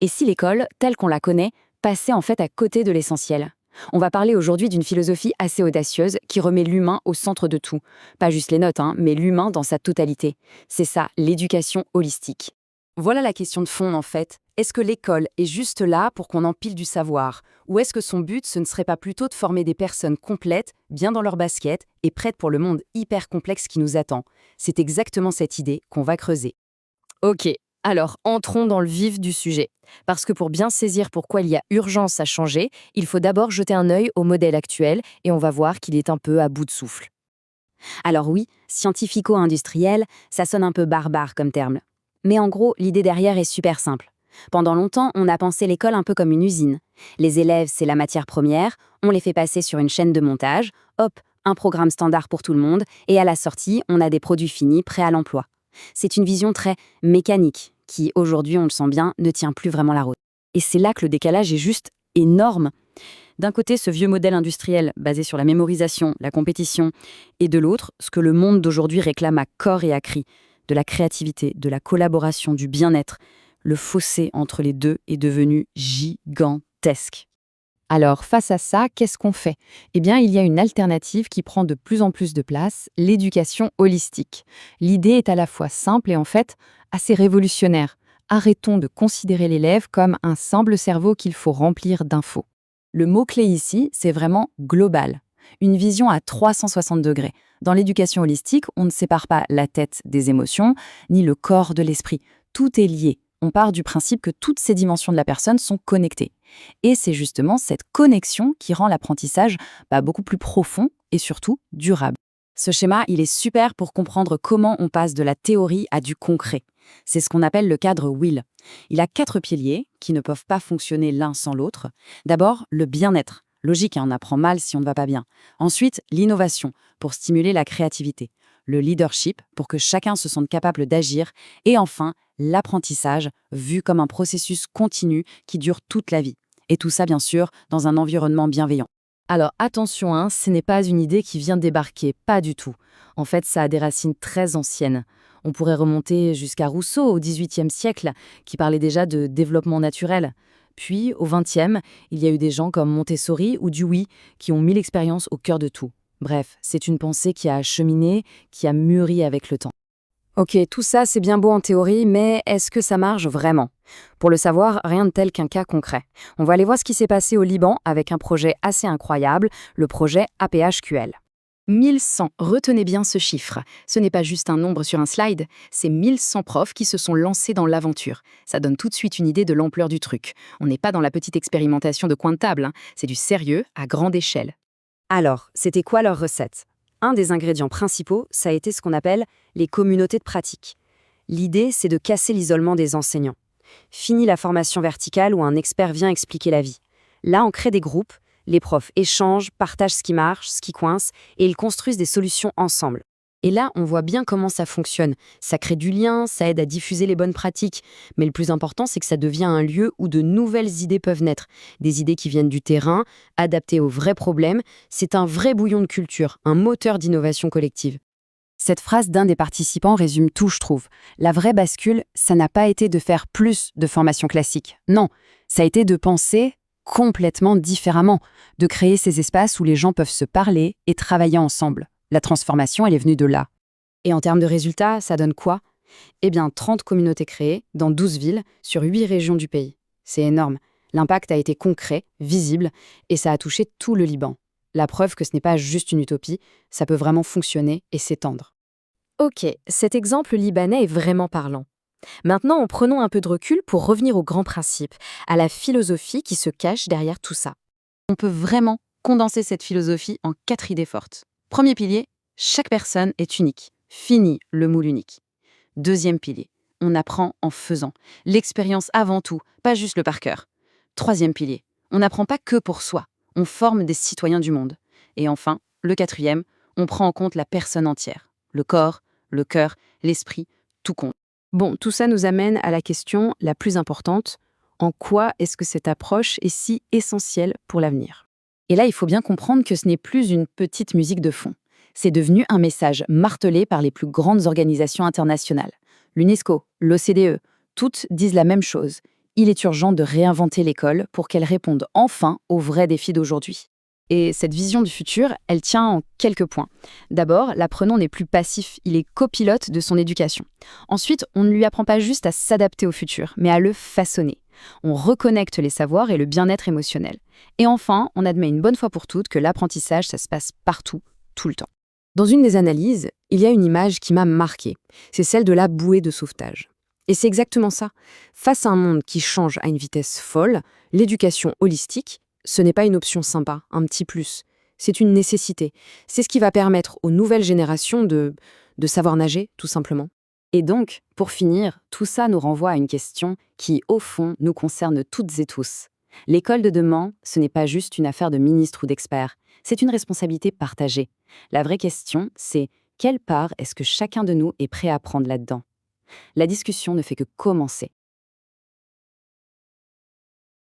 Et si l'école, telle qu'on la connaît, passait en fait à côté de l'essentiel? On va parler aujourd'hui d'une philosophie assez audacieuse qui remet l'humain au centre de tout. Pas juste les notes, mais l'humain dans sa totalité. C'est ça, l'éducation holistique. Voilà la question de fond en fait. Est-ce que l'école est juste là pour qu'on empile du savoir? Ou est-ce que son but, ce ne serait pas plutôt de former des personnes complètes, bien dans leur basket et prêtes pour le monde hyper complexe qui nous attend? C'est exactement cette idée qu'on va creuser. Ok, alors entrons dans le vif du sujet. Parce que pour bien saisir pourquoi il y a urgence à changer, il faut d'abord jeter un œil au modèle actuel et on va voir qu'il est un peu à bout de souffle. Alors oui, scientifico-industriel, ça sonne un peu barbare comme terme. Mais en gros, l'idée derrière est super simple. Pendant longtemps, on a pensé l'école un peu comme une usine. Les élèves, c'est la matière première, on les fait passer sur une chaîne de montage, hop, un programme standard pour tout le monde, et à la sortie, on a des produits finis prêts à l'emploi. C'est une vision très mécanique, qui, aujourd'hui, on le sent bien, ne tient plus vraiment la route. Et c'est là que le décalage est juste énorme. D'un côté, ce vieux modèle industriel basé sur la mémorisation, la compétition, et de l'autre, ce que le monde d'aujourd'hui réclame à corps et à cri, de la créativité, de la collaboration, du bien-être. Le fossé entre les deux est devenu gigantesque. Alors, face à ça, qu'est-ce qu'on fait? Eh bien, il y a une alternative qui prend de plus en plus de place, l'éducation holistique. L'idée est à la fois simple et en fait assez révolutionnaire. Arrêtons de considérer l'élève comme un simple cerveau qu'il faut remplir d'infos. Le mot-clé ici, c'est vraiment global. Une vision à 360 degrés. Dans l'éducation holistique, on ne sépare pas la tête des émotions, ni le corps de l'esprit. Tout est lié. On part du principe que toutes ces dimensions de la personne sont connectées. Et c'est justement cette connexion qui rend l'apprentissage beaucoup plus profond et surtout durable. Ce schéma, il est super pour comprendre comment on passe de la théorie à du concret. C'est ce qu'on appelle le cadre Will. Il a 4 piliers qui ne peuvent pas fonctionner l'un sans l'autre. D'abord, le bien-être. Logique, on apprend mal si on ne va pas bien. Ensuite, l'innovation, pour stimuler la créativité. Le leadership, pour que chacun se sente capable d'agir. Et enfin, l'apprentissage, vu comme un processus continu qui dure toute la vie. Et tout ça, bien sûr, dans un environnement bienveillant. Alors attention, ce n'est pas une idée qui vient de débarquer, pas du tout. En fait, ça a des racines très anciennes. On pourrait remonter jusqu'à Rousseau au XVIIIe siècle, qui parlait déjà de développement naturel. Puis, au XXe, il y a eu des gens comme Montessori ou Dewey qui ont mis l'expérience au cœur de tout. Bref, c'est une pensée qui a cheminé, qui a mûri avec le temps. Ok, tout ça c'est bien beau en théorie, mais est-ce que ça marche vraiment? Pour le savoir, rien de tel qu'un cas concret. On va aller voir ce qui s'est passé au Liban avec un projet assez incroyable, le projet APHQL. 1100, retenez bien ce chiffre. Ce n'est pas juste un nombre sur un slide, c'est 1100 profs qui se sont lancés dans l'aventure. Ça donne tout de suite une idée de l'ampleur du truc. On n'est pas dans la petite expérimentation de coin de table, c'est du sérieux à grande échelle. Alors, c'était quoi leur recette? Un des ingrédients principaux, ça a été ce qu'on appelle les communautés de pratique. L'idée, c'est de casser l'isolement des enseignants. Fini la formation verticale où un expert vient expliquer la vie. Là, on crée des groupes, les profs échangent, partagent ce qui marche, ce qui coince, et ils construisent des solutions ensemble. Et là, on voit bien comment ça fonctionne. Ça crée du lien, ça aide à diffuser les bonnes pratiques. Mais le plus important, c'est que ça devient un lieu où de nouvelles idées peuvent naître. Des idées qui viennent du terrain, adaptées aux vrais problèmes. C'est un vrai bouillon de culture, un moteur d'innovation collective. Cette phrase d'un des participants résume tout, je trouve. La vraie bascule, ça n'a pas été de faire plus de formation classique. Non, ça a été de penser complètement différemment, de créer ces espaces où les gens peuvent se parler et travailler ensemble. La transformation, elle est venue de là. Et en termes de résultats, ça donne quoi? Eh bien, 30 communautés créées dans 12 villes sur 8 régions du pays. C'est énorme. L'impact a été concret, visible, et ça a touché tout le Liban. La preuve que ce n'est pas juste une utopie, ça peut vraiment fonctionner et s'étendre. Ok, cet exemple libanais est vraiment parlant. Maintenant, prenons un peu de recul pour revenir au grand principe, à la philosophie qui se cache derrière tout ça. On peut vraiment condenser cette philosophie en 4 idées fortes. Premier pilier, chaque personne est unique. Fini le moule unique. Deuxième pilier, on apprend en faisant. L'expérience avant tout, pas juste le par cœur. Troisième pilier, on n'apprend pas que pour soi. On forme des citoyens du monde. Et enfin, le quatrième, on prend en compte la personne entière. Le corps, le cœur, l'esprit, tout compte. Bon, tout ça nous amène à la question la plus importante. En quoi est-ce que cette approche est si essentielle pour l'avenir? Et là, il faut bien comprendre que ce n'est plus une petite musique de fond. C'est devenu un message martelé par les plus grandes organisations internationales. L'UNESCO, l'OCDE, toutes disent la même chose. Il est urgent de réinventer l'école pour qu'elle réponde enfin aux vrais défis d'aujourd'hui. Et cette vision du futur, elle tient en quelques points. D'abord, l'apprenant n'est plus passif, il est copilote de son éducation. Ensuite, on ne lui apprend pas juste à s'adapter au futur, mais à le façonner. On reconnecte les savoirs et le bien-être émotionnel. Et enfin, on admet une bonne fois pour toutes que l'apprentissage, ça se passe partout, tout le temps. Dans une des analyses, il y a une image qui m'a marquée. C'est celle de la bouée de sauvetage. Et c'est exactement ça. Face à un monde qui change à une vitesse folle, l'éducation holistique, ce n'est pas une option sympa, un petit plus. C'est une nécessité. C'est ce qui va permettre aux nouvelles générations de savoir nager, tout simplement. Et donc, pour finir, tout ça nous renvoie à une question qui, au fond, nous concerne toutes et tous. L'école de demain, ce n'est pas juste une affaire de ministres ou d'experts, c'est une responsabilité partagée. La vraie question, c'est quelle part est-ce que chacun de nous est prêt à prendre là-dedans? La discussion ne fait que commencer.